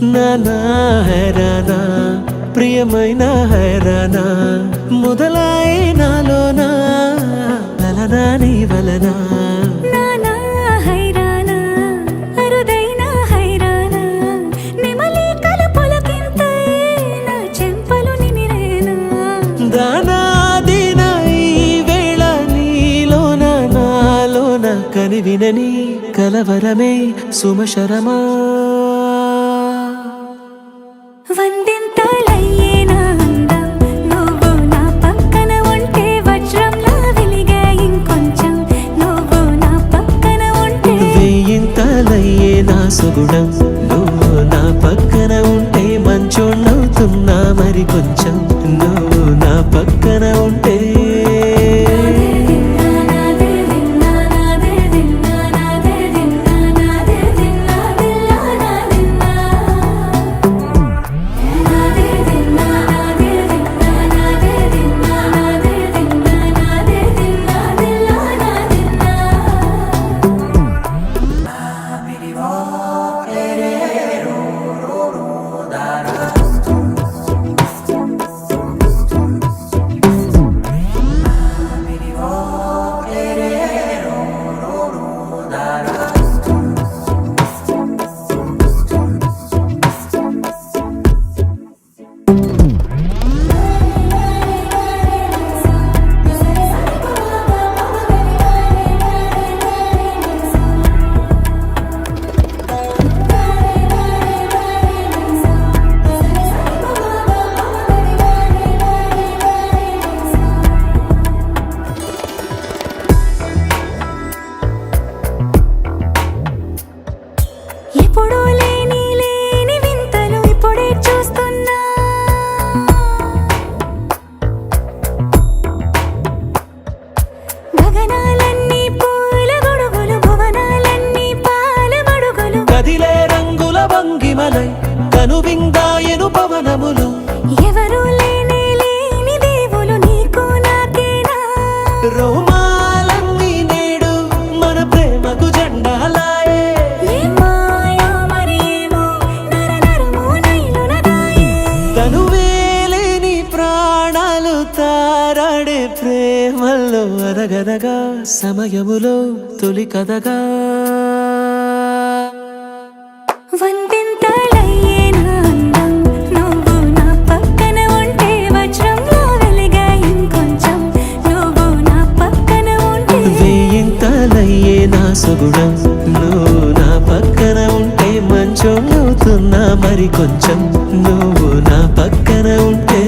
నానా హైరానా ప్రియమైన హైరానా మొదలాయి నాలోనా వలనా నీ వలనా నానా హైరానా అరుదైన హైరానా నెమలి కలపులకింతై నా చెంపలు నిమిరేనా దానాదిన ఈ వేళ నీలోన నాలోన కనివినని కలవరమే సుమశరమా వందింతలయ్యేనా అందం నువ్వు నా పక్కన ఉంటే వజ్రంలా వెలిగే ఇంకొంచెం నువ్వు నా పక్కన ఉంటే వేయింతలయ్యే నా సుగుణం నువ్వు నా పక్కన ఉంటే మంచోణ్ణవుతున్నా మరి కొంచెం నువ్వు నా పక్కన ఉంటే ఎప్పుడూ లేని వింతలు ఇప్పుడే చూస్తున్నా గగనాలన్నీ పూల గొడుగులు భువనాలన్నీ పాల మడుగులు కదిలే రంగుల భంగిమలై కనువిందాయను పవనములు ఎవరూ లేని దేవులు నీకు నాకేనా రోమాలన్నీ నేడు మన ప్రేమకు జెండాలాయే మాయో మరి ఏమో నరనరమో నైలున దాయే తనువేలేని ప్రాణాలు తారాడే ప్రేమల్లో అనగనగా సమయములో తొలి కథగా వందింతలయ్యేనా అందం నువ్వు నా పక్కన ఉంటే వజ్రంలా వెలిగే ఇంకొంచెం నువ్వు నా పక్కన ఉంటే వేయింతలయ్యే నా సుగుణం నువ్వు నా పక్కన ఉంటే మంచోణ్ణవుతున్నా మరి కొంచెం నువ్వు నా పక్కన ఉంటే